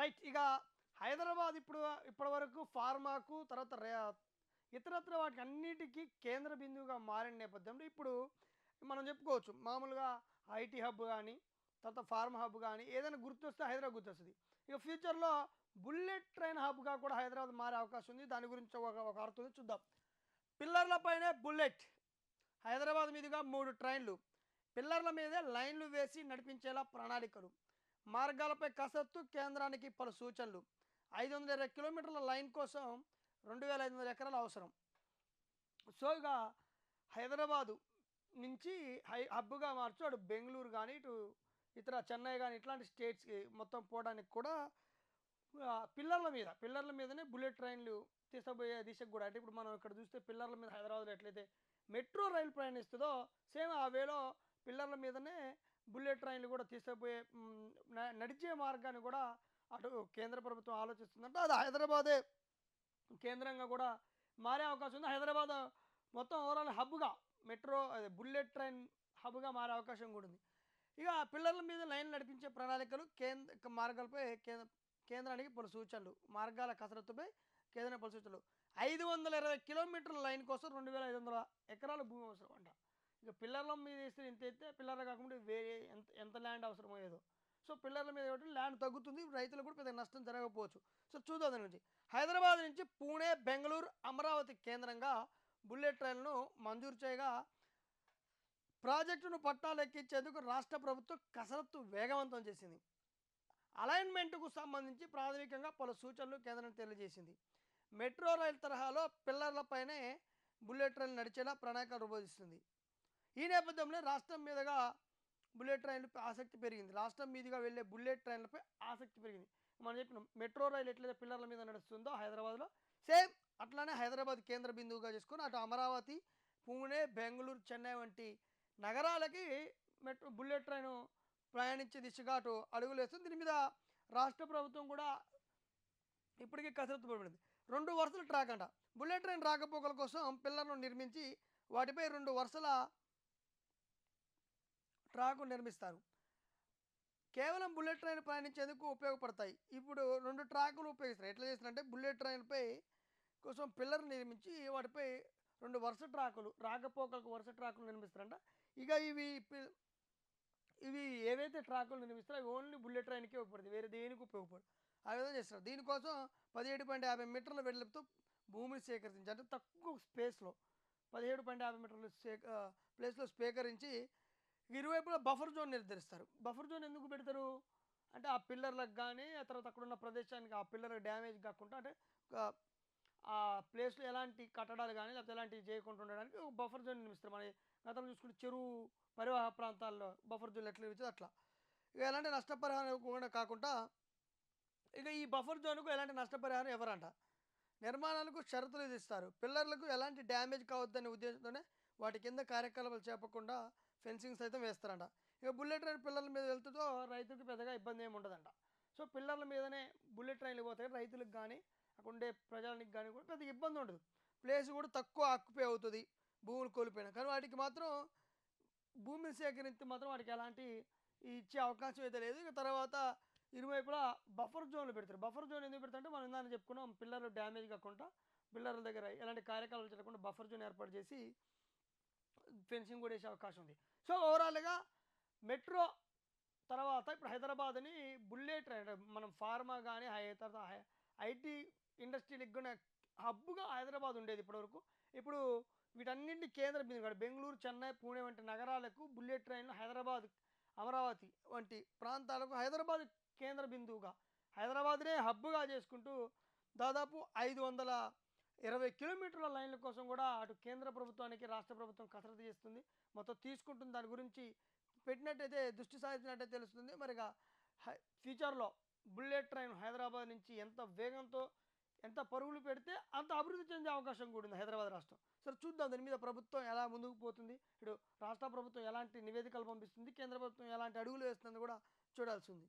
Right. ఇక హైదరాబాద్ ఇప్పటివరకు ఫార్మాకు తర్వాత ఇతరత్ర వాటికి అన్నిటికీ కేంద్ర బిందువుగా మారిన నేపథ్యంలో ఇప్పుడు మనం చెప్పుకోవచ్చు. మామూలుగా ఐటీ హబ్ గానీ, తర్వాత ఫార్మా హబ్ గానీ ఏదైనా గుర్తొస్తే హైదరాబాద్ గుర్తొస్తది. ఇక ఫ్యూచర్‌లో బుల్లెట్ ట్రైన్ హబ్‌గా కూడా హైదరాబాద్ మారే అవకాశం ఉంది. దాని గురించి ఒక వార్త ఉంది చూద్దాం. పిల్లర్ల పైనే బుల్లెట్. హైదరాబాద్ మీదుగా 3 ట్రైన్లు. పిల్లర్ల మీదే లైన్లు వేసి నడిపించేలా ప్రణాళికలు. మార్గాలపై కసరత్తు, కేంద్రానికి పలు సూచనలు. 520 కిలోమీటర్ల లైన్ కోసం 2500 ఎకరాలు అవసరం. సో, ఇక హైదరాబాదు నుంచి హబ్‌గా మార్చి అటు బెంగుళూరు గానీ, ఇటు ఇతర చెన్నై గానీ ఇట్లాంటి స్టేట్స్‌కి మొత్తం పోవడానికి కూడా పిల్లర్ల మీదనే బుల్లెట్ ట్రైన్‌లు తీసుకుపోయే దిశకు గూడా, అంటే ఇప్పుడు మనం ఇక్కడ చూస్తే పిల్లర్ల మీద హైదరాబాద్‌లో ఎట్లయితే మెట్రో రైలు ప్రయాణిస్తదో సేమ్ ఆ వేలో పిల్లర్ల మీదనే బుల్లెట్ ట్రైన్‌లు కూడా తీసుకుపోయే నడిచే మార్గాన్ని కూడా అటు కేంద్ర ప్రభుత్వం ఆలోచిస్తుందంట. అది హైదరాబాదే కేంద్రంగా కూడా మారే అవకాశం ఉంది. హైదరాబాద్ మొత్తం ఓవరాల్ హబ్‌గా అదే బుల్లెట్ ట్రైన్ హబ్‌గా మారే అవకాశం కూడా ఉంది. ఇక పిల్లర్ల మీద లైన్లు నడిపించే ప్రణాళికలు, మార్గాలపై కేంద్రానికి పలు సూచనలు. మార్గాల కసరత్తుపై కేంద్రానికి పలు సూచనలు. 520 కిలోమీటర్ల లైన్ కోసం 2500 ఎకరాల భూమి అవసరం అంట. ఇక పిల్లర్ల మీద వేస్తే ఇంత ఎత్తే, పిల్లర్లు కాకుండా వేరే ఎంత ఎంత ల్యాండ్ అవసరమో ఏదో. సో, పిల్లర్ల మీద కాబట్టి ల్యాండ్ తగ్గుతుంది. రైతులకు కూడా పెద్ద నష్టం జరగకపోవచ్చు. సో, చూద్దాం దాని గురించి. హైదరాబాద్ నుంచి పూణే, బెంగళూరు, అమరావతి కేంద్రంగా బుల్లెట్ ట్రైన్లను మంజూరు చేయగా ప్రాజెక్టును పట్టాలెక్కించేందుకు రాష్ట్ర ప్రభుత్వం కసరత్తు వేగవంతం చేసింది. అలైన్మెంట్కు సంబంధించి ప్రాథమికంగా పలు సూచనలు కేంద్రం తెలియజేసింది. మెట్రో రైలు తరహాలో పిల్లర్లపైనే బుల్లెట్ రైలు నడిచేలా ప్రణాళికలు రూపొందిస్తుంది. ఈ నేపథ్యంలో రాష్ట్రం మీదుగా బుల్లెట్ ట్రైన్లపై ఆసక్తి పెరిగింది. రాష్ట్రం మీదుగా వెళ్ళే బుల్లెట్ ట్రైన్లపై ఆసక్తి పెరిగింది. మనం చెప్పిన మెట్రో రైలు ఎట్లయితే పిల్లర్ల మీద నడుస్తుందో హైదరాబాద్లో, సేమ్ అట్లానే హైదరాబాద్ కేంద్ర బిందువుగా చేసుకొని అటు అమరావతి, పూణే, బెంగళూరు, చెన్నై వంటి నగరాలకి బుల్లెట్ ట్రైను ప్రయాణించే దిశగా అటు అడుగులు వేస్తుంది. దీని మీద రాష్ట్ర ప్రభుత్వం కూడా ఇప్పటికీ కసరత్తు పడిపోయింది. 2 వరుసల ట్రాక్ అంట. బుల్లెట్ ట్రైన్ రాకపోకల కోసం పిల్లర్లను నిర్మించి వాటిపై 2 వరుసల ట్రాకులు నిర్మిస్తారు. కేవలం బుల్లెట్ ట్రైన్ ప్రయాణించేందుకు ఉపయోగపడతాయి. ఇప్పుడు 2 ట్రాకులు ఉపయోగిస్తారు. ఎట్లా చేస్తారంటే బుల్లెట్ ట్రైన్పై కోసం పిల్లర్ నిర్మించి వాటిపై 2 వరుస ట్రాకులు, రాకపోకలకు వరుస ట్రాకులు నిర్మిస్తారంట. ఇక ఇవి ఏవైతే ట్రాకులు నిర్మిస్తారో అవి ఓన్లీ బుల్లెట్ ట్రైన్కే ఉపయోగపడతాయి, వేరే దేనికి ఉపయోగపడదు. ఆ విధంగా చేస్తారు. దీనికోసం 17.50 మీటర్ల వెడల్పుతో భూమిని సేకరించి, అంటే తక్కువ స్పేస్లో 17.50 మీటర్ల ప్లేస్లో స్వీకరించి ఇరువైపులా బఫర్ జోన్ నిర్ధరిస్తారు. బఫర్ జోన్ ఎందుకు పెడతారు అంటే ఆ పిల్లర్లకు కానీ, ఆ తర్వాత అక్కడ ఉన్న ప్రదేశానికి ఆ పిల్లర్ డ్యామేజ్ కాకుండా, అంటే ఆ ప్లేస్లో ఎలాంటి కట్టడాలు కానీ లేకపోతే ఎలాంటివి చేయకుండా ఉండడానికి ఒక బఫర్ జోన్ నిర్మిస్తారు. మన గతంలో చూసుకుంటే చెరువు పరివాహ ప్రాంతాల్లో బఫర్ జోన్లు ఎట్లా నిర్మించారు అట్లా. ఇక ఎలాంటి నష్టపరిహారం కూడా కాకుండా ఇక ఈ బఫర్ జోన్కు ఎలాంటి నష్టపరిహారం ఎవరంట. నిర్మాణాలకు షరతులు విధిస్తారు. పిల్లర్లకు ఎలాంటి డ్యామేజ్ కావద్దనే ఉద్దేశంతోనే వాటి కింద కార్యకలాపాలు చేపకుండా ఫెన్సింగ్ సైతం వేస్తారంట. ఇక బుల్లెట్ ట్రైన్ పిల్లర్ల మీద వెళ్తుందో రైతులకు పెద్దగా ఇబ్బంది ఏమి ఉండదంట. సో, పిల్లర్ల మీదనే బుల్లెట్ ట్రైన్లు పోతాయి. రైతులకు కానీ అక్కడ ఉండే ప్రజానికి కానీ కూడా పెద్దగా ఇబ్బంది ఉండదు. ప్లేస్ కూడా తక్కువ ఆక్యుపై అవుతుంది భూములు కోల్పోయినా. కానీ వాటికి మాత్రం భూమిని సేకరించి మాత్రం వాటికి ఎలాంటి ఇచ్చే అవకాశం అయితే లేదు. ఇక తర్వాత ఇరువైపులా బఫర్ జోన్లు పెడతారు. బఫర్ జోన్ ఎందుకు పెడతారంటే మనం ఇందాక చెప్పుకున్నాం, పిల్లర్లు డ్యామేజ్ కాకుండా పిల్లర్ల దగ్గర ఎలాంటి కార్యకలాపాలు జరగకుండా బఫర్ జోన్ ఏర్పాటు చేసి ఫెన్సింగ్ కూడా వేసే అవకాశం ఉంది. సో, ఓవరాల్గా మెట్రో తర్వాత ఇప్పుడు హైదరాబాద్ని బుల్లెట్ ట్రైన్, మనం ఫార్మా కానీ తర్వాత ఐటీ ఇండస్ట్రీలకు కూడా హబ్గా హైదరాబాద్ ఉండేది ఇప్పటివరకు. ఇప్పుడు వీటన్నింటి కేంద్ర బిందువు బెంగళూరు, చెన్నై, పూణే వంటి నగరాలకు బుల్లెట్ ట్రైన్లు, హైదరాబాద్, అమరావతి వంటి ప్రాంతాలకు హైదరాబాద్ కేంద్ర బిందువుగా, హైదరాబాద్నే హబ్గా చేసుకుంటూ దాదాపు 520 కిలోమీటర్ల లైన్ల కోసం కూడా అటు కేంద్ర ప్రభుత్వానికి రాష్ట్ర ప్రభుత్వం కసరత్తు చేస్తుంది, మొత్తం తీసుకుంటుంది. దాని గురించి పెట్టినట్టయితే దృష్టి సారించినట్టయితే తెలుస్తుంది. మరిగా ఫ్యూచర్లో బుల్లెట్ ట్రైన్ హైదరాబాద్ నుంచి ఎంత వేగంతో ఎంత పరుగులు పెడితే అంత అభివృద్ధి చెందే అవకాశం కూడా ఉంది హైదరాబాద్ రాష్ట్రం. సరే చూద్దాం దీని మీద ప్రభుత్వం ఎలా ముందుకు పోతుంది, ఇటు రాష్ట్ర ప్రభుత్వం ఎలాంటి నివేదికలు పంపిస్తుంది, కేంద్ర ప్రభుత్వం ఎలాంటి అడుగులు వేస్తుందని కూడా చూడాల్సి ఉంది.